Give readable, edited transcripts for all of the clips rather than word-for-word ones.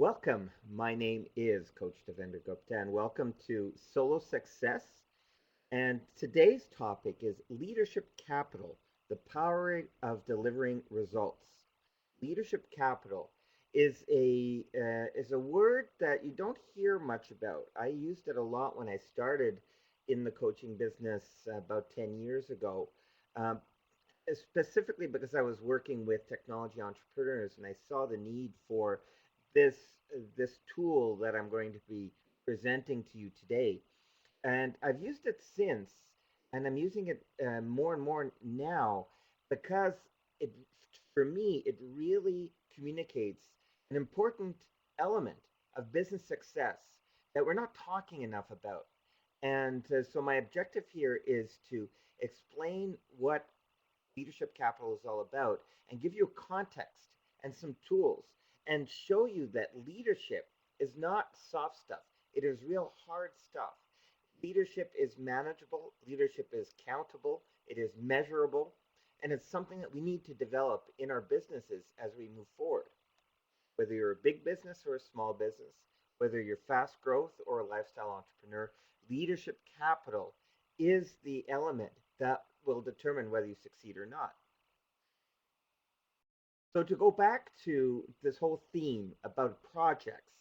Welcome. My name is Coach Devendra Gupta, and welcome to SoloSuccess. And today's topic is leadership capital, the power of delivering results. Leadership capital is a word that you don't hear much about. I used it a lot when I started in the coaching business about 10 years ago. Um, Specifically because I was working with technology entrepreneurs and I saw the need for this this tool that I'm going to be presenting to you today. And I've used it since, and I'm using it more and more now because it, for me, it really communicates an important element of business success that we're not talking enough about. And so my objective here is to explain what leadership capital is all about and give you a context and some tools and show you that leadership is not soft stuff. It is real hard stuff. Leadership is manageable, leadership is countable, it is measurable, and it's something that we need to develop in our businesses as we move forward. Whether you're a big business or a small business, whether you're fast growth or a lifestyle entrepreneur, leadership capital is the element that will determine whether you succeed or not. So, to go back to this whole theme about projects,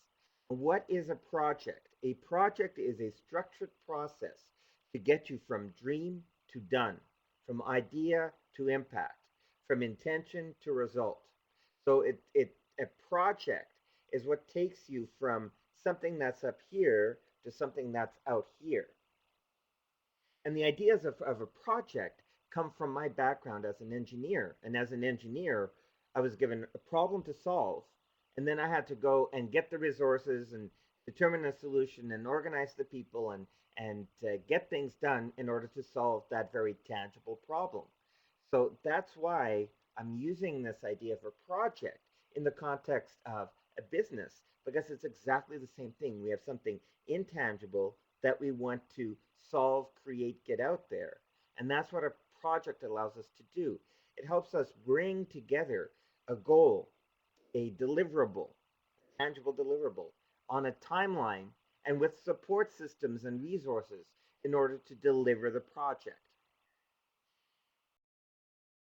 what is a project? A project is a structured process to get you from dream to done, from idea to impact, from intention to result. So, a project is what takes you from something that's up here to something that's out here. And the ideas of a project come from my background as an engineer. And as an engineer, I was given a problem to solve, and then I had to go and get the resources and determine a solution and organize the people and get things done in order to solve that very tangible problem. So that's why I'm using this idea of a project in the context of a business because it's exactly the same thing. We have something intangible that we want to solve, create, get out there. And that's what a project allows us to do. It helps us bring together a goal, a deliverable, tangible deliverable on a timeline and with support systems and resources in order to deliver the project.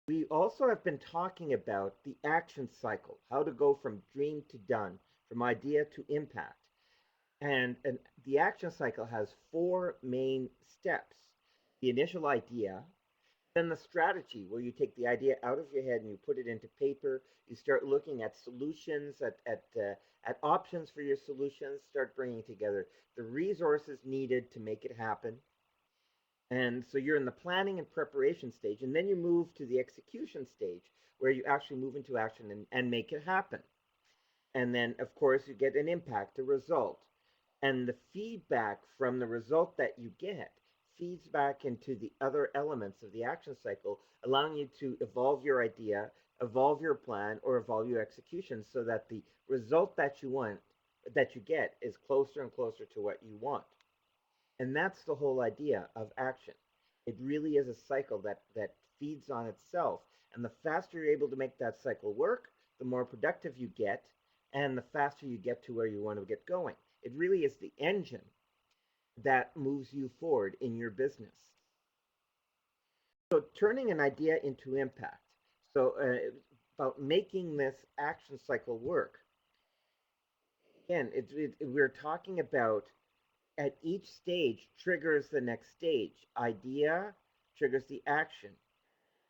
We also have been talking about the action cycle, how to go from dream to done, from idea to impact. And the action cycle has four main steps: the initial idea, then the strategy, where you take the idea out of your head and you put it into paper. You start looking at solutions, at options for your solutions, start bringing together the resources needed to make it happen. And so you're in the planning and preparation stage, and then you move to the execution stage where you actually move into action and make it happen. And then, of course, you get an impact, a result. And the feedback from the result that you get feeds back into the other elements of the action cycle, allowing you to evolve your idea, evolve your plan, or evolve your execution so that the result that you want, that you get, is closer and closer to what you want. And that's the whole idea of action. It really is a cycle that feeds on itself. And the faster you're able to make that cycle work, the more productive you get, and the faster you get to where you want to get going. It really is the engine that moves you forward in your business. So, turning an idea into impact. So, about making this action cycle work. Again, we're talking about at each stage triggers the next stage. Idea triggers the action,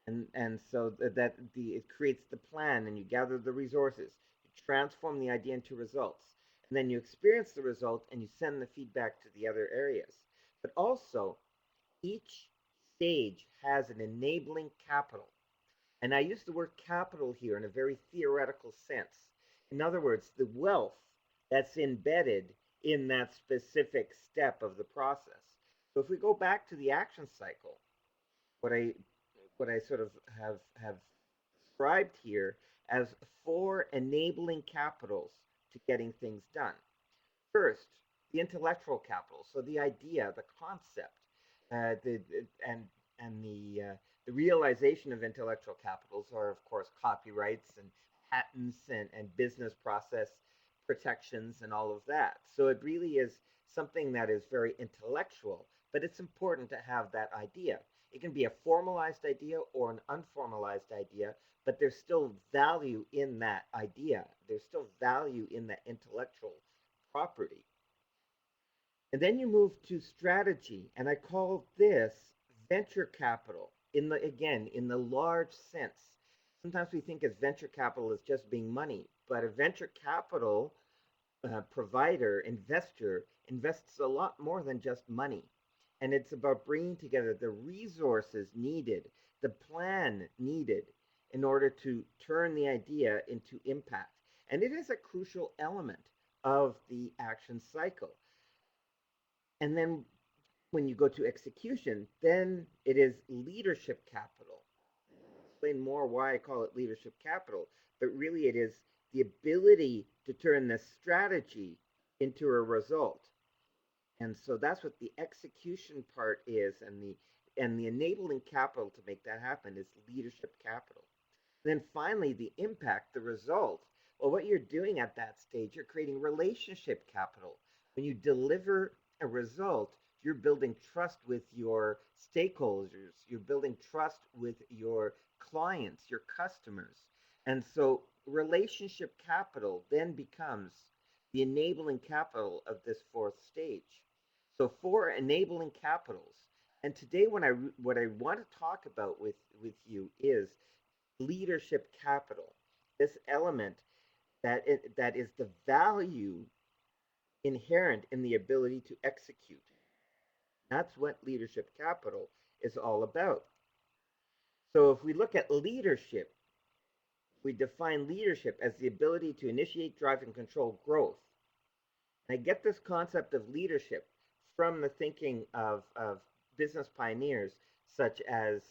and so it creates the plan, and you gather the resources. You transform the idea into results, and then you experience the result, and you send the feedback to the other areas. But also, each stage has an enabling capital, and I use the word capital here in a very theoretical sense. In other words, the wealth that's embedded in that specific step of the process. So if we go back to the action cycle, what I what I sort of have described here as four enabling capitals to getting things done. First, the intellectual capital, so the idea, the concept, and the realization of intellectual capitals are, of course, copyrights and patents and business process protections and all of that. So it really is something that is very intellectual, but it's important to have that idea. It can be a formalized idea or an unformalized idea, but there's still value in that idea. There's still value in that intellectual property. And then you move to strategy, and I call this venture capital in the again in the large sense. Sometimes we think as venture capital as just being money, but a venture capital provider, investor invests a lot more than just money. And it's about bringing together the resources needed, the plan needed in order to turn the idea into impact. And it is a crucial element of the action cycle. And then when you go to execution, then it is leadership capital. I'll explain more why I call it leadership capital, but really it is the ability to turn the strategy into a result. And so that's what the execution part is, and the enabling capital to make that happen is leadership capital. And then finally, the impact, the result. Well, what you're doing at that stage, you're creating relationship capital. When you deliver a result, you're building trust with your stakeholders, you're building trust with your clients, your customers. And so relationship capital then becomes the enabling capital of this fourth stage. So four enabling capitals. And today what I want to talk about with you is leadership capital. This element that is the value inherent in the ability to execute. That's what leadership capital is all about. So if we look at leadership, we define leadership as the ability to initiate, drive, and control growth. And I get this concept of leadership from the thinking of business pioneers such as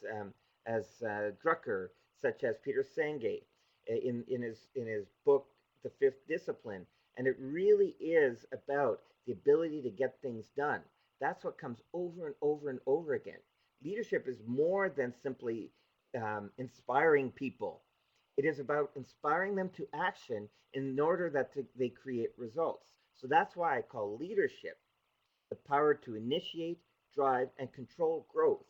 Drucker, such as Peter Senge, in his book The Fifth Discipline, and it really is about the ability to get things done. That's what comes over and over and over again. Leadership is more than simply inspiring people. It is about inspiring them to action in order that they create results. So that's why I call leadership the power to initiate, drive, and control growth.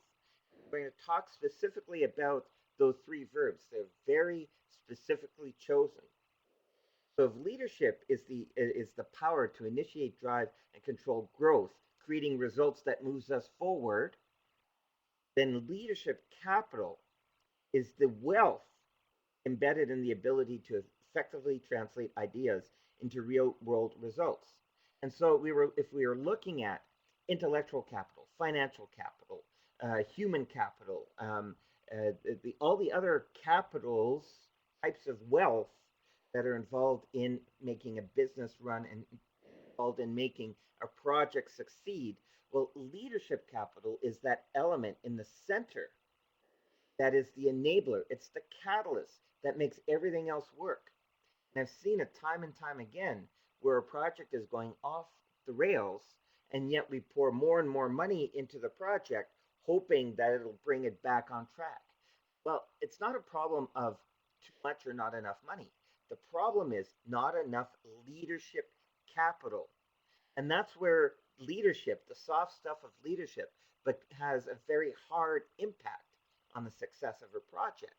We're going to talk specifically about those three verbs. They're very specifically chosen. So if leadership is the power to initiate, drive, and control growth, creating results that moves us forward, then leadership capital is the wealth embedded in the ability to effectively translate ideas into real world results. And so if we were looking at intellectual capital, financial capital, human capital, all the other capitals, types of wealth that are involved in making a business run and involved in making a project succeed, well, leadership capital is that element in the center that is the enabler. It's the catalyst that makes everything else work. And I've seen it time and time again where a project is going off the rails, and yet we pour more and more money into the project, hoping that it'll bring it back on track. Well, it's not a problem of too much or not enough money. The problem is not enough leadership capital. And that's where leadership, the soft stuff of leadership, but has a very hard impact on the success of a project.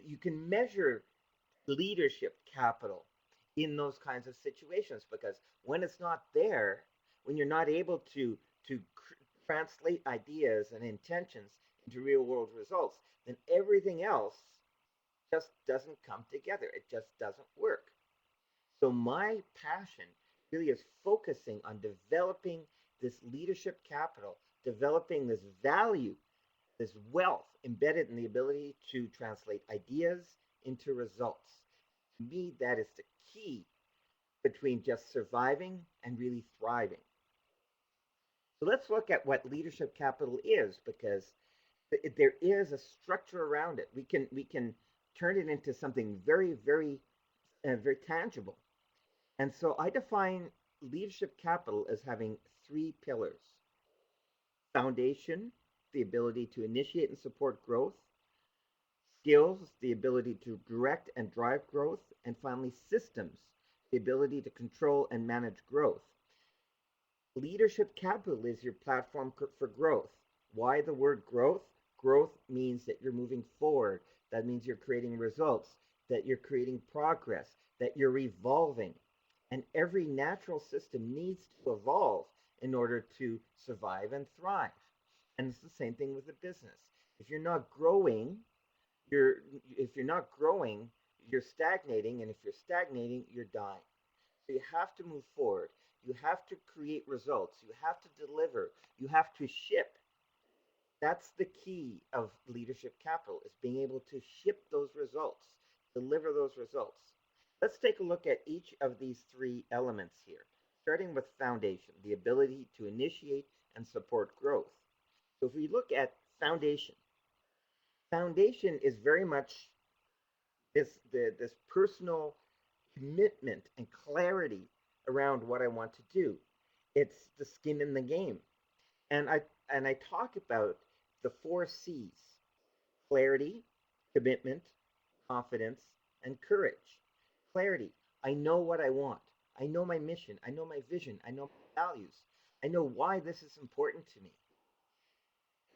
You can measure leadership capital in those kinds of situations because when it's not there, when you're not able to translate ideas and intentions into real world results, then everything else just doesn't come together. It just doesn't work. So my passion really is focusing on developing this leadership capital, developing this value, this wealth embedded in the ability to translate ideas into results. To me, that is the key between just surviving and really thriving. So let's look at what leadership capital is because there is a structure around it. We can turn it into something very tangible. And so I define leadership capital as having three pillars: foundation, the ability to initiate and support growth; skills, the ability to direct and drive growth; and finally, systems, the ability to control and manage growth. Leadership capital is your platform for growth. Why the word growth? Growth means that you're moving forward. That means you're creating results, that you're creating progress, that you're evolving. And every natural system needs to evolve in order to survive and thrive. And it's the same thing with a business. If you're not growing, you're if you're not growing, you're stagnating, and if you're stagnating, you're dying. So you have to move forward. You have to create results. You have to deliver. You have to ship. That's the key of leadership capital is being able to ship those results, deliver those results. Let's take a look at each of these three elements here, starting with foundation, the ability to initiate and support growth. So if we look at foundation, foundation is very much this personal commitment and clarity around what I want to do. It's the skin in the game. And I talk about the four C's: clarity, commitment, confidence, and courage. Clarity. I know what I want. I know my mission. I know my vision. I know my values. I know why this is important to me.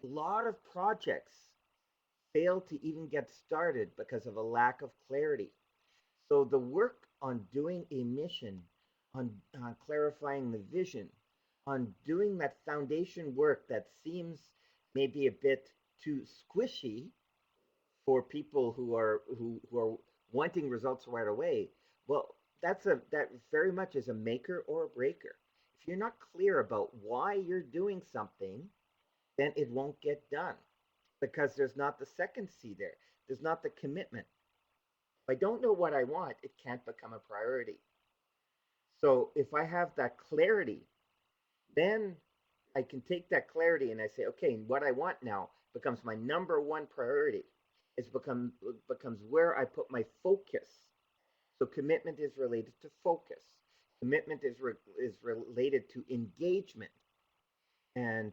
A lot of projects fail to even get started because of a lack of clarity. So the work on doing a mission, on clarifying the vision, on doing that foundation work that seems maybe a bit too squishy for people who are wanting results right away. Well, that very much is a maker or a breaker. If you're not clear about why you're doing something, then it won't get done because there's not the second C there. There's not the commitment. If I don't know what I want, it can't become a priority. So if I have that clarity, then I can take that clarity and I say, okay, what I want now becomes my number one priority. Becomes where I put my focus. So commitment is related to focus. Commitment is related to engagement, and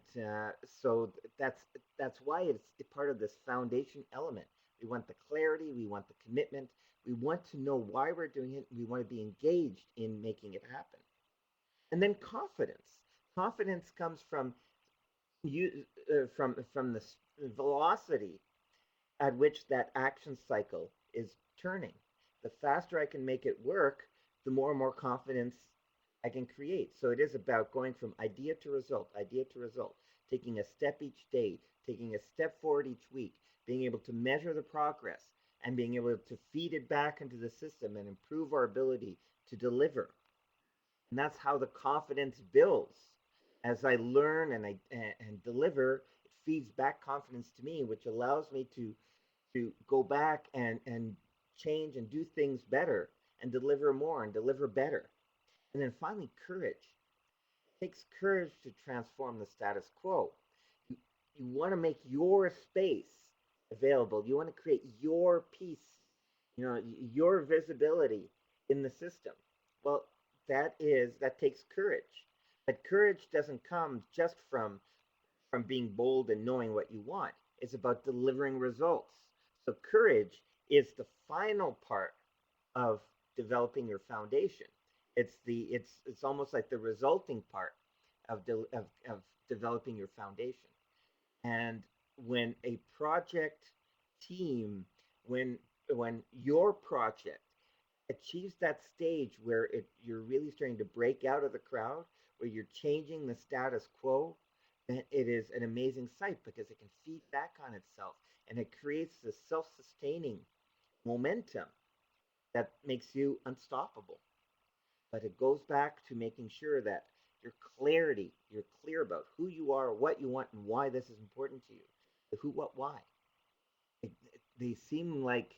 so that's why it's part of this foundation element. We want the clarity, we want the commitment, we want to know why we're doing it, we want to be engaged in making it happen. And then confidence. Confidence comes from you from the velocity at which that action cycle is turning. The faster I can make it work, the more and more confidence I can create. So it is about going from idea to result, taking a step each day, taking a step forward each week, being able to measure the progress, and being able to feed it back into the system and improve our ability to deliver. And that's how the confidence builds. As I learn and deliver, it feeds back confidence to me, which allows me to go back and change and do things better and deliver more and deliver better. And then finally, courage. It takes courage to transform the status quo. You, you want to make your space available. You want to create your peace, your visibility in the system. Well, that takes courage. But courage doesn't come just from being bold and knowing what you want. It's about delivering results. So courage is the final part of developing your foundation. It's almost like the resulting part of developing your foundation. And when a project team, when when your project achieves that stage where you're really starting to break out of the crowd, where you're changing the status quo, then it is an amazing sight because it can feed back on itself and it creates this self-sustaining momentum that makes you unstoppable. But it goes back to making sure that you're clear about who you are, what you want, and why this is important to you. The who, what, why. They seem like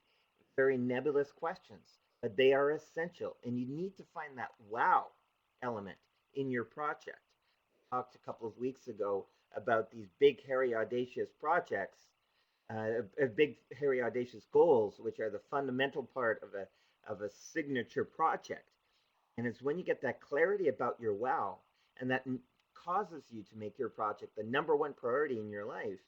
very nebulous questions, but they are essential. And you need to find that wow element in your project. We talked a couple of weeks ago about these big, hairy, audacious projects, big, hairy, audacious goals, which are the fundamental part of a signature project. And it's when you get that clarity about your wow, and that causes you to make your project the number one priority in your life,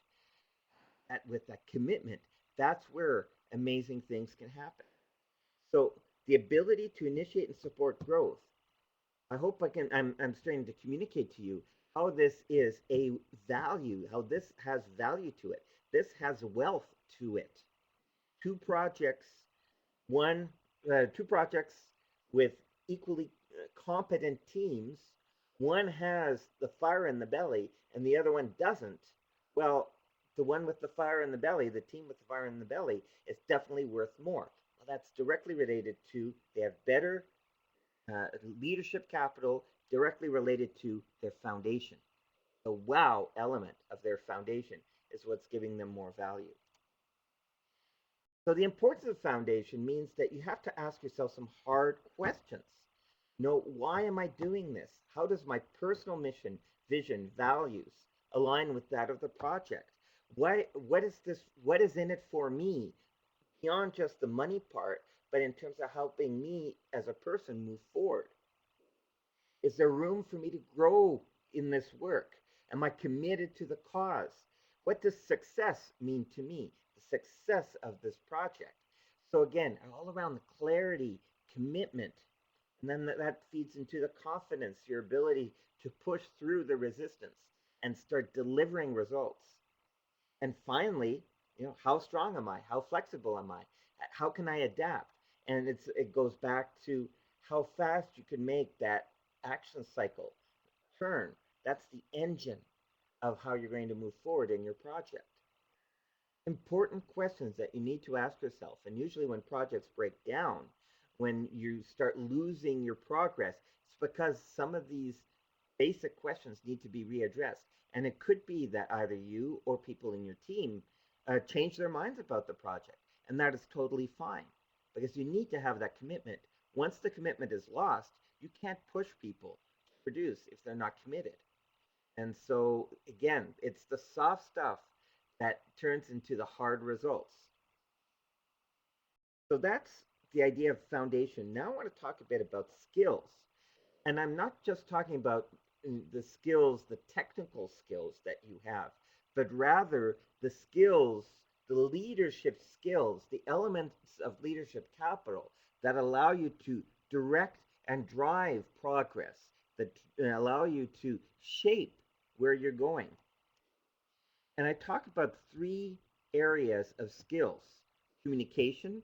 with that commitment, that's where amazing things can happen. So the ability to initiate and support growth. I hope I'm starting to communicate to you how this is a value, how this has value to it. This has wealth to it. Two projects, one, two projects with equally competent teams. One has the fire in the belly and the other one doesn't. Well, the one with the fire in the belly, the team with the fire in the belly, is definitely worth more. Well, that's directly related to they have better leadership capital, directly related to their foundation. The wow element of their foundation is what's giving them more value. So the importance of foundation means that you have to ask yourself some hard questions. Why am I doing this? How does my personal mission, vision, values align with that of the project? What is this? What is in it for me beyond just the money part, but in terms of helping me as a person move forward? Is there room for me to grow in this work? Am I committed to the cause? What does success mean to me? The success of this project. So, again, all around the clarity, commitment, and then that feeds into the confidence, your ability to push through the resistance and start delivering results. And finally, how strong am I? How flexible am I? How can I adapt? And it goes back to how fast you can make that action cycle turn. That's the engine of how you're going to move forward in your project. Important questions that you need to ask yourself. And usually, when projects break down, when you start losing your progress, it's because some of these basic questions need to be readdressed. And it could be that either you or people in your team change their minds about the project. And that is totally fine because you need to have that commitment. Once the commitment is lost, you can't push people to produce if they're not committed. And so, again, it's the soft stuff that turns into the hard results. So that's the idea of foundation. Now I want to talk a bit about skills. And I'm not just talking about the skills, the technical skills that you have, but rather the skills, the leadership skills, the elements of leadership capital that allow you to direct and drive progress, that allow you to shape where you're going. And I talk about three areas of skills: communication,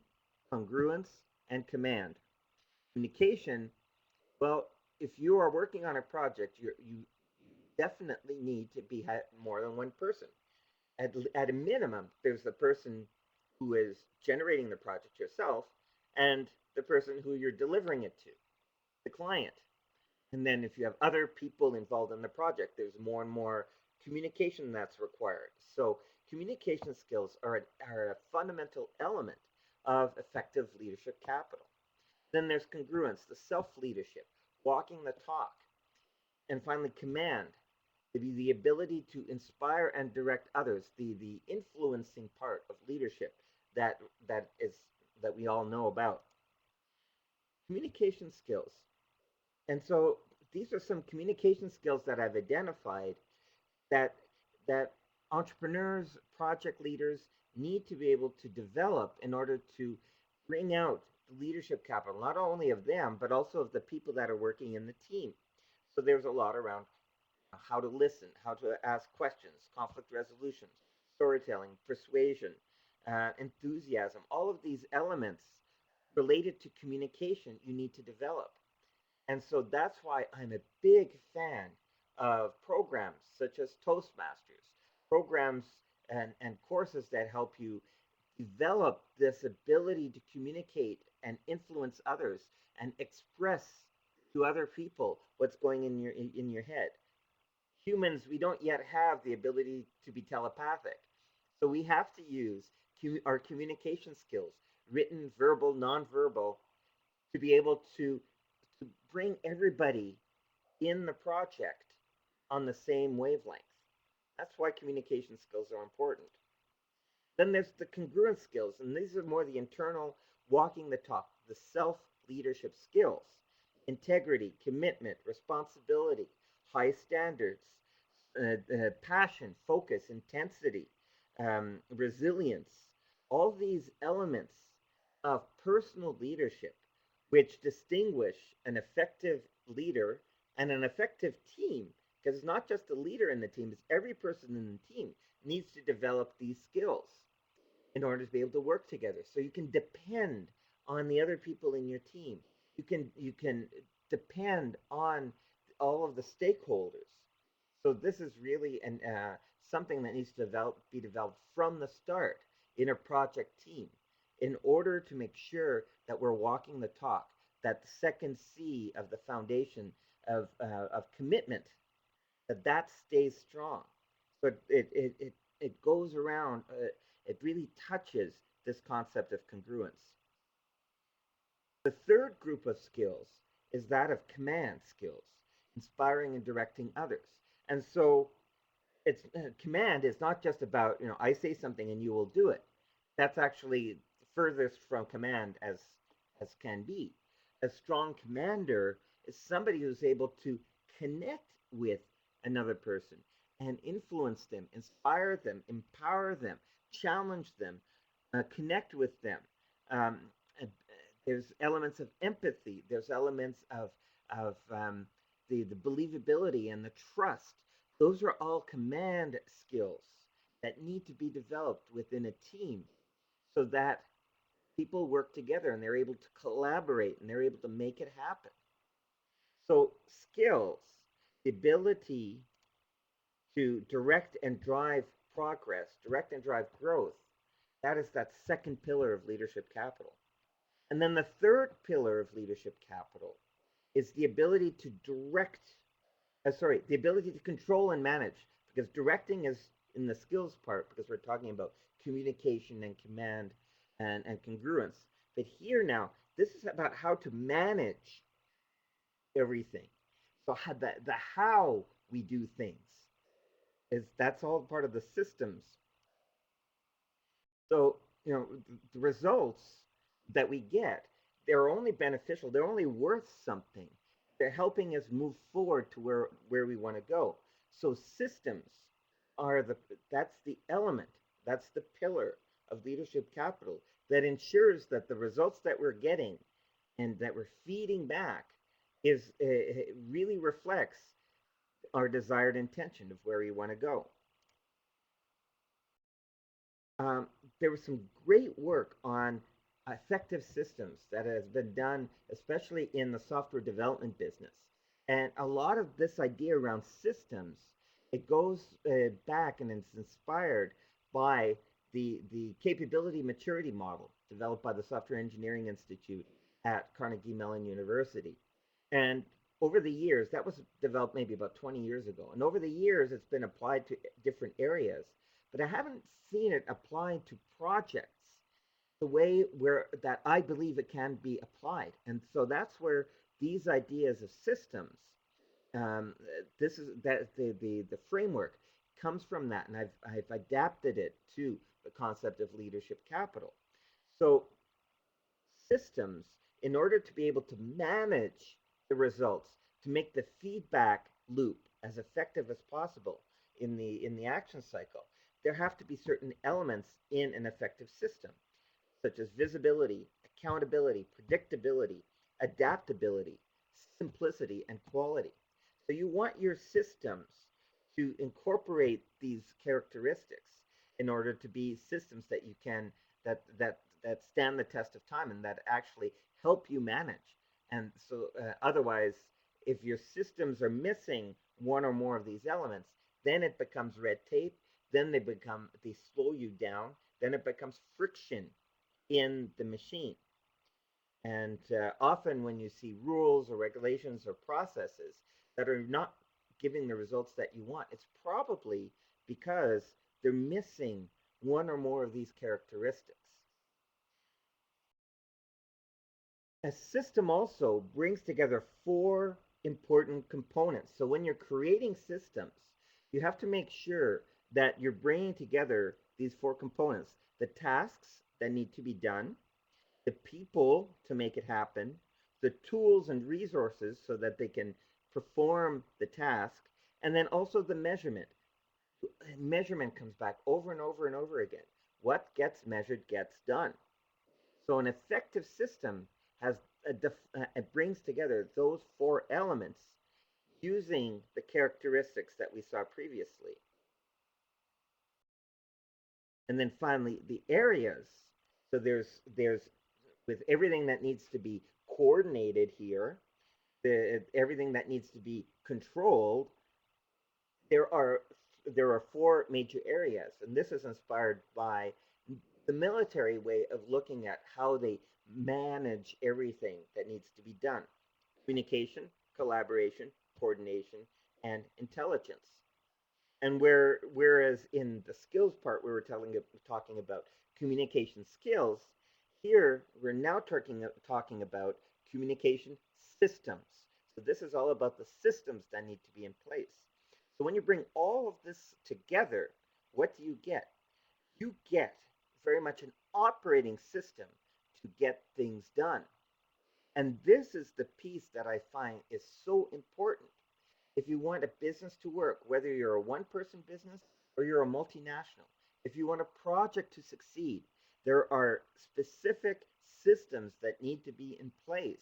congruence, and command. Communication, well, if you are working on a project, you definitely need to be more than one person. At a minimum, there's the person who is generating the project yourself and the person who you're delivering it to, the client. And then if you have other people involved in the project, there's more and more communication that's required. So communication skills are a fundamental element of effective leadership capital. Then there's congruence, the self-leadership, walking the talk. And finally, command, the ability to inspire and direct others, the influencing part of leadership that that is that we all know about. Communication skills. And so these are some communication skills that I've identified that that entrepreneurs, project leaders need to be able to develop in order to bring out the leadership capital, not only of them, but also of the people that are working in the team. So there's a lot around how to listen, how to ask questions, conflict resolution, storytelling, persuasion, enthusiasm, all of these elements related to communication you need to develop. And so that's why I'm a big fan of programs such as Toastmasters, programs and courses that help you develop this ability to communicate and influence others and express to other people what's going in your head. Humans, we don't yet have the ability to be telepathic. So we have to use our communication skills, written, verbal, nonverbal, to be able to bring everybody in the project on the same wavelength. That's why communication skills are important. Then there's the congruent skills, and these are more the internal walking the talk, the self leadership skills: integrity, commitment, responsibility, high standards, passion, focus, intensity, resilience. All these elements of personal leadership which distinguish an effective leader and an effective team. Because it's not just the leader in the team, it's every person in the team needs to develop these skills in order to be able to work together. So you can depend on the other people in your team. You can depend on all of the stakeholders. So this is really something that needs to be developed from the start in a project team in order to make sure that we're walking the talk, that the second C of the foundation of commitment, that stays strong. So it goes around, it really touches this concept of congruence. The third group of skills is that of command skills, inspiring and directing others. And so it's command is not just about, I say something and you will do it. That's actually furthest from command as can be. A strong commander is somebody who's able to connect with another person and influence them, inspire them, empower them, challenge them, connect with them. Um, there's elements of empathy. There's elements of the believability and the trust. Those are all command skills that need to be developed within a team so that people work together and they're able to collaborate and they're able to make it happen. So skills, the ability to direct and drive progress, direct and drive growth, that is that second pillar of leadership capital. And then the third pillar of leadership capital is the ability to the ability to control and manage, because directing is in the skills part, because we're talking about communication and command and congruence. But here now, this is about how to manage everything. So the how we do things that's all part of the systems. So, the results that we get, they're only beneficial, they're only worth something. They're helping us move forward to where we want to go. So systems are that's the element, that's the pillar of leadership capital that ensures that the results that we're getting and that we're feeding back is really reflects our desired intention of where we want to go. There was some great work on effective systems that has been done, especially in the software development business. And a lot of this idea around systems, it goes back and it's inspired by the capability maturity model developed by the Software Engineering Institute at Carnegie Mellon University. And over the years, that was developed maybe about 20 years ago. And over the years, it's been applied to different areas. But I haven't seen it applied to projects the way where that I believe it can be applied. And so that's where these ideas of systems, this is that the framework comes from that, and I've adapted it to the concept of leadership capital. So systems, in order to be able to manage the results, to make the feedback loop as effective as possible in the action cycle, there have to be certain elements in an effective system, such as visibility, accountability, predictability, adaptability, simplicity, and quality. So you want your systems to incorporate these characteristics in order to be systems that you can that stand the test of time and that actually help you manage. And so otherwise, if your systems are missing one or more of these elements, then it becomes red tape, then they slow you down, then it becomes friction in the machine. And often when you see rules or regulations or processes that are not giving the results that you want, it's probably because they're missing one or more of these characteristics. A system also brings together four important components. So when you're creating systems, you have to make sure that you're bringing together these four components: the tasks that need to be done, the people to make it happen, the tools and resources so that they can perform the task, and then also the measurement. Measurement comes back over and over and over again. What gets measured gets done. So an effective system has it brings together those four elements using the characteristics that we saw previously. And then finally, the areas. So there's with everything that needs to be coordinated here, everything that needs to be controlled, there are there are four major areas, and this is inspired by the military way of looking at how they manage everything that needs to be done: communication, collaboration, coordination, and intelligence. And whereas in the skills part we were talking about communication skills, here we're now talking about communication systems. So this is all about the systems that need to be in place. So when you bring all of this together, what do you get? You get very much an operating system to get things done. And this is the piece that I find is so important. If you want a business to work, whether you're a one person business or you're a multinational, if you want a project to succeed, there are specific systems that need to be in place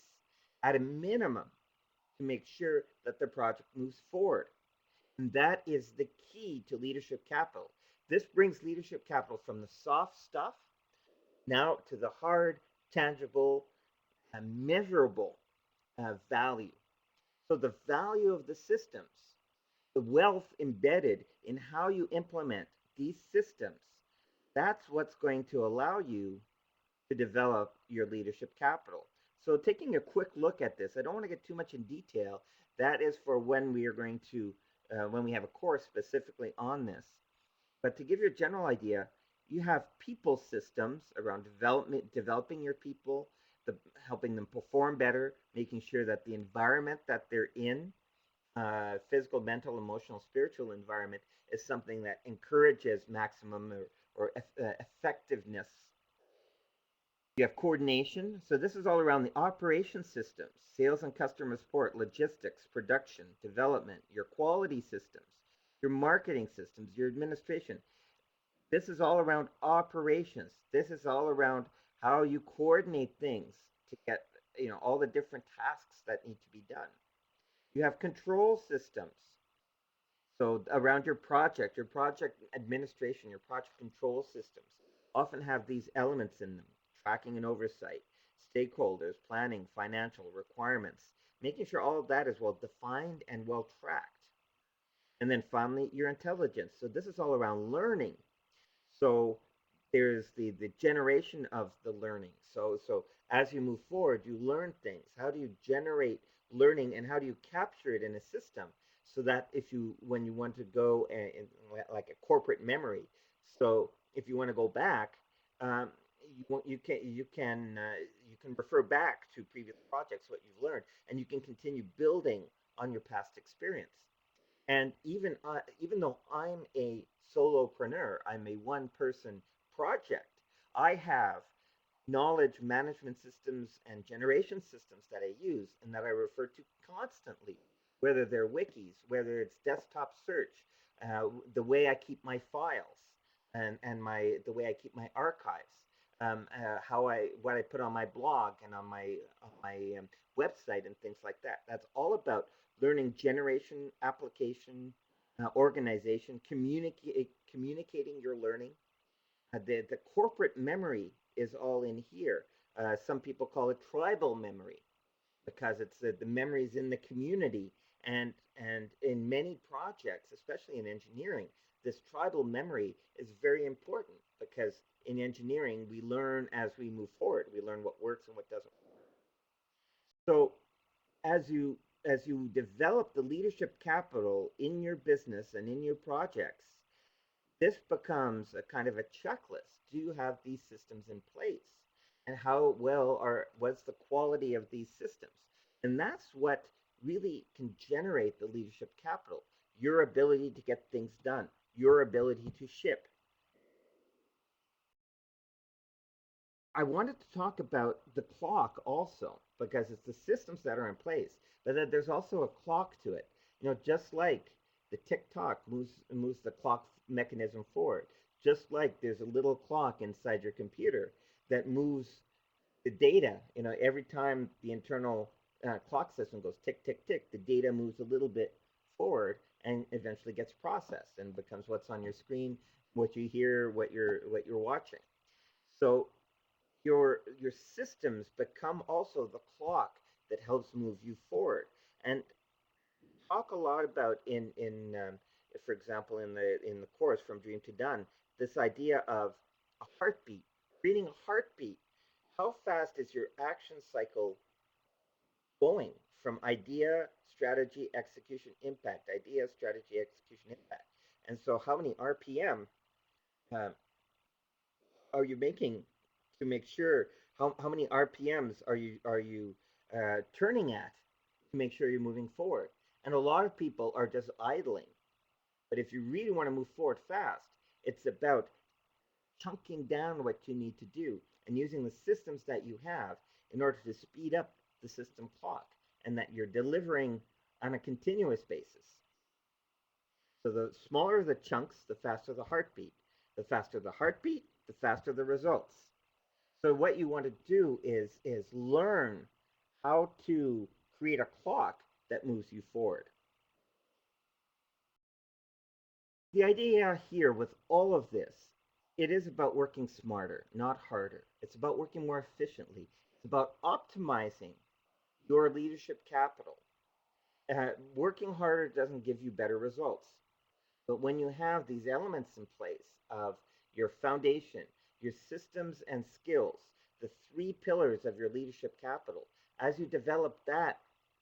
at a minimum to make sure that the project moves forward. And that is the key to leadership capital. This brings leadership capital from the soft stuff now to the hard, tangible, and measurable value. So the value of the systems, the wealth embedded in how you implement these systems, that's what's going to allow you to develop your leadership capital. So taking a quick look at this, I don't want to get too much in detail. That is for when we are going to, when we have a course specifically on this. But to give you a general idea, you have people systems around developing your people, helping them perform better, making sure that the environment that they're in, physical, mental, emotional, spiritual environment, is something that encourages maximum or effectiveness. You have coordination. So this is all around the operation systems: sales and customer support, logistics, production, development, your quality systems, your marketing systems, your administration. This is all around operations. This is all around how you coordinate things to get, all the different tasks that need to be done. You have control systems. So around your project administration, your project control systems often have these elements in them: tracking and oversight, stakeholders, planning, financial requirements, making sure all of that is well defined and well tracked. And then finally, your intelligence. So this is all around learning. So there's the generation of the learning. So as you move forward, you learn things. How do you generate learning, and how do you capture it in a system so that when you want to go in like a corporate memory, so if you want to go back, um, you can refer back to previous projects, what you've learned, and you can continue building on your past experience. And even though I'm a solopreneur, I'm a one person project, I have knowledge management systems and generation systems that I use and that I refer to constantly, whether they're wikis, whether it's desktop search, the way I keep my files, and the way I keep my archives, what I put on my blog and on my website and things like that. That's all about learning generation, application, organization, communicating your learning. The corporate memory is all in here. Some people call it tribal memory because it's the memories in the community, and in many projects, especially in engineering, this tribal memory is very important because in engineering we learn as we move forward. We learn what works and what doesn't work. So as you develop the leadership capital in your business and in your projects, this becomes a kind of a checklist. Do you have these systems in place? And how well what's the quality of these systems? And that's what really can generate the leadership capital: your ability to get things done, your ability to ship. I wanted to talk about the clock also, because it's the systems that are in place, but then there's also a clock to it. Just like the tick-tock moves the clock mechanism forward, just like there's a little clock inside your computer that moves the data, every time the internal clock system goes tick, tick, tick, the data moves a little bit forward and eventually gets processed and becomes what's on your screen, what you hear, what you're watching. So your systems become also the clock that helps move you forward. And talk a lot about for example, in the course From Dream to Done, this idea of a heartbeat, reading a heartbeat. How fast is your action cycle going from idea, strategy, execution, impact? Idea, strategy, execution, impact. And so, how many RPM uh, are you making to make sure? How many RPMs are you turning at to make sure you're moving forward? And a lot of people are just idling. But if you really want to move forward fast, it's about chunking down what you need to do and using the systems that you have in order to speed up the system clock, and that you're delivering on a continuous basis. So the smaller the chunks, the faster the heartbeat. The faster the heartbeat, the faster the results. So what you want to do is learn how to create a clock that moves you forward. The idea here with all of this, it is about working smarter, not harder. It's about working more efficiently. It's about optimizing your leadership capital. Working harder doesn't give you better results. But when you have these elements in place of your foundation, your systems and skills, the three pillars of your leadership capital, as you develop that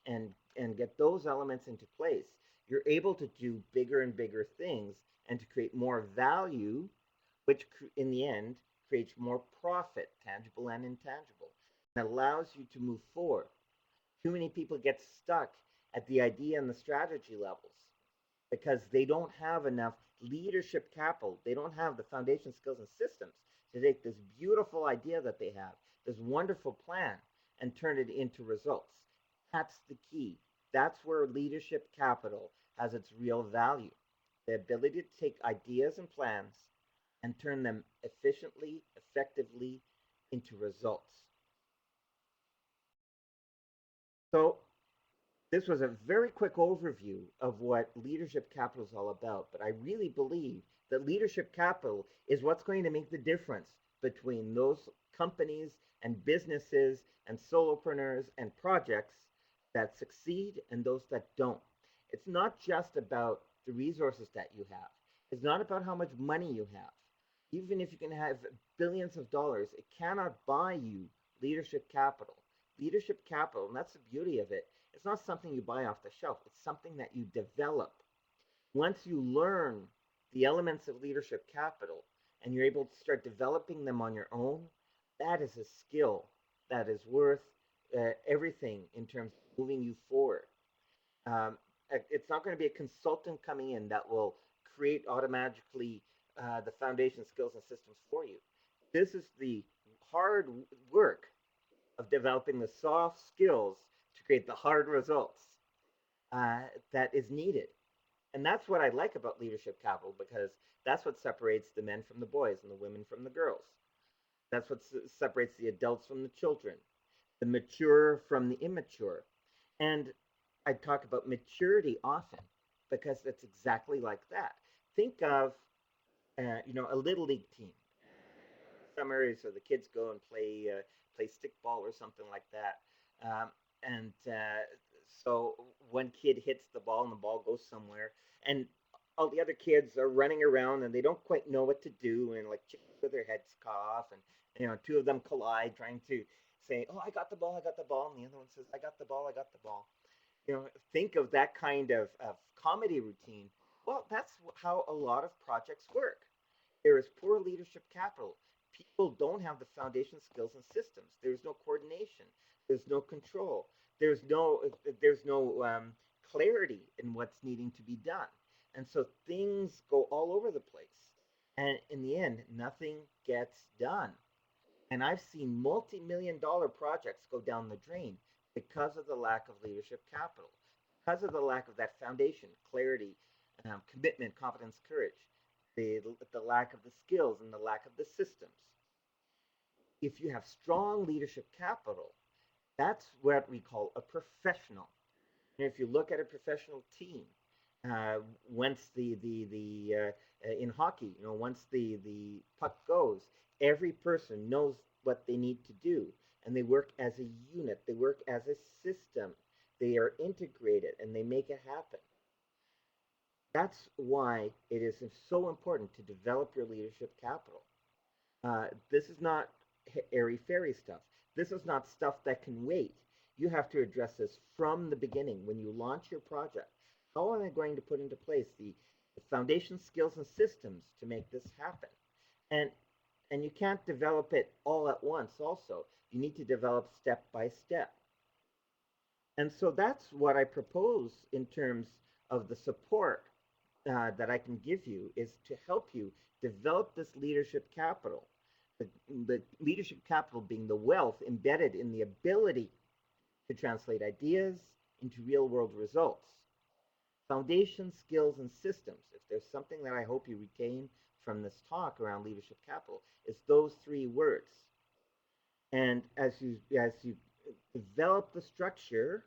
and get those elements into place, you're able to do bigger and bigger things and to create more value, which in the end creates more profit, tangible and intangible, and allows you to move forward. Too many people get stuck at the idea and the strategy levels because they don't have enough leadership capital. They don't have the foundation skills and systems to take this beautiful idea that they have, this wonderful plan, and turn it into results. That's the key. That's where leadership capital has its real value. The ability to take ideas and plans and turn them efficiently, effectively into results. So this was a very quick overview of what leadership capital is all about, but I really believe that leadership capital is what's going to make the difference between those companies and businesses and solopreneurs and projects that succeed and those that don't. It's not just about the resources that you have. It's not about how much money you have. Even if you can have billions of dollars, it cannot buy you leadership capital. Leadership capital, and that's the beauty of it, it's not something you buy off the shelf. It's something that you develop. Once you learn the elements of leadership capital and you're able to start developing them on your own, that is a skill that is worth everything in terms of moving you forward. Um, it's not going to be a consultant coming in that will create automatically the foundation skills and systems for you. This is the hard work of developing the soft skills to create the hard results uh, that is needed. And that's what I like about leadership capital, because that's what separates the men from the boys and the women from the girls. That's what separates the adults from the children, the mature from the immature. And I talk about maturity often because it's exactly like that. Think of a little league team. Summer, so the kids go and play stickball or something like that. And so one kid hits the ball and the ball goes somewhere, and all the other kids are running around and they don't quite know what to do, and like chickens with their heads cut off, and two of them collide trying to say, "Oh, I got the ball, I got the ball," and the other one says, "I got the ball, I got the ball." Think of that kind of comedy routine. Well, that's how a lot of projects work. There is poor leadership capital. People don't have the foundation skills and systems. There's no coordination. There's no control. There's no clarity in what's needing to be done, and so things go all over the place. And in the end, nothing gets done. And I've seen multi-million-dollar projects go down the drain because of the lack of leadership capital, because of the lack of that foundation, clarity, commitment, confidence, courage, the lack of the skills and the lack of the systems. if you have strong leadership capital, that's what we call a professional. And if you look at a professional team, uh, once in hockey, once the puck goes, every person knows what they need to do, and they work as a unit. They work as a system. They are integrated, and they make it happen. That's why it is so important to develop your leadership capital. This is not airy fairy stuff. This is not stuff that can wait. You have to address this from the beginning when you launch your project. How am I going to put into place the foundation skills and systems to make this happen? And and you can't develop it all at once also. You need to develop step by step. And so that's what I propose in terms of the support that I can give you, is to help you develop this leadership capital. The leadership capital being the wealth embedded in the ability to translate ideas into real world results. Foundation, skills, and systems. If there's something that I hope you retain from this talk around leadership capital, it's those three words. And as you develop the structure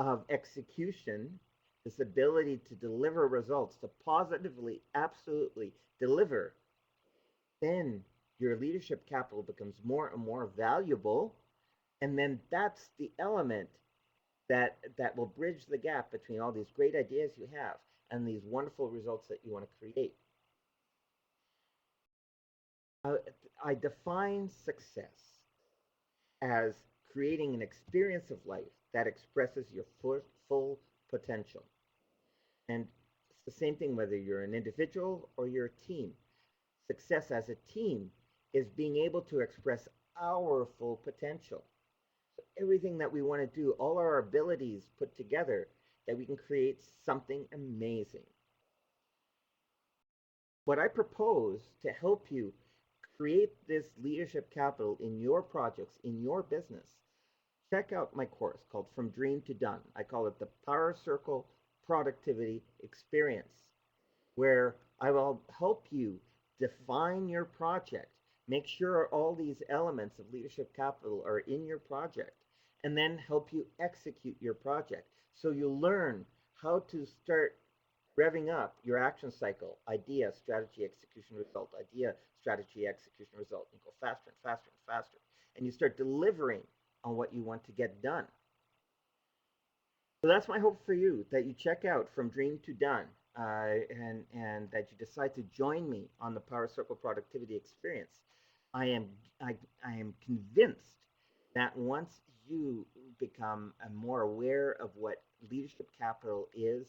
of execution, this ability to deliver results, to positively, absolutely deliver, then your leadership capital becomes more and more valuable. And then that's the element that will bridge the gap between all these great ideas you have and these wonderful results that you want to create. Uh, I define success as creating an experience of life that expresses your full potential. And it's the same thing whether you're an individual or you're a team. Success as a team is being able to express our full potential. So everything that we want to do, all our abilities put together, that we can create something amazing. What I propose to help you create this leadership capital in your projects, in your business, check out my course called From Dream to Done. I call it the Power Circle Productivity Experience, where I will help you define your project, make sure all these elements of leadership capital are in your project, and then help you execute your project. So you'll learn how to start revving up your action cycle: idea, strategy, execution, result, idea, strategy, execution, result. You go faster and faster and faster, and you start delivering on what you want to get done. So that's my hope for you, that you check out From Dream to Done, and that you decide to join me on the Power Circle Productivity Experience. I am I am convinced that once you become more aware of what leadership capital is,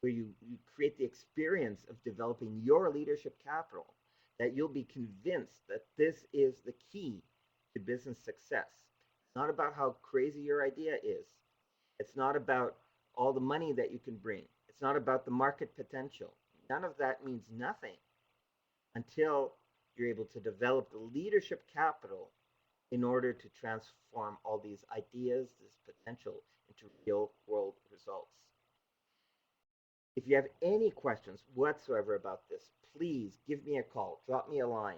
where you create the experience of developing your leadership capital, that you'll be convinced that this is the key to business success. It's not about how crazy your idea is. It's not about all the money that you can bring. It's not about the market potential. None of that means nothing until you're able to develop the leadership capital in order to transform all these ideas, this potential, into real world results. If you have any questions whatsoever about this, please give me a call, drop me a line,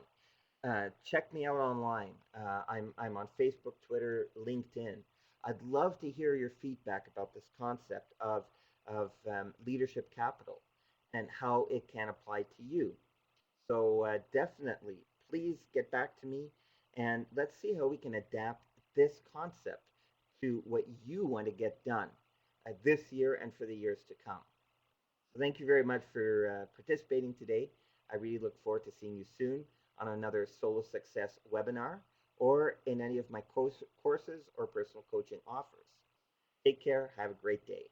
check me out online. I'm on Facebook, Twitter, LinkedIn. I'd love to hear your feedback about this concept of leadership capital and how it can apply to you. So definitely, please get back to me, and let's see how we can adapt this concept to what you want to get done this year and for the years to come. So thank you very much for participating today. I really look forward to seeing you soon on another SoloSuccess webinar or in any of my courses or personal coaching offers. Take care. Have a great day.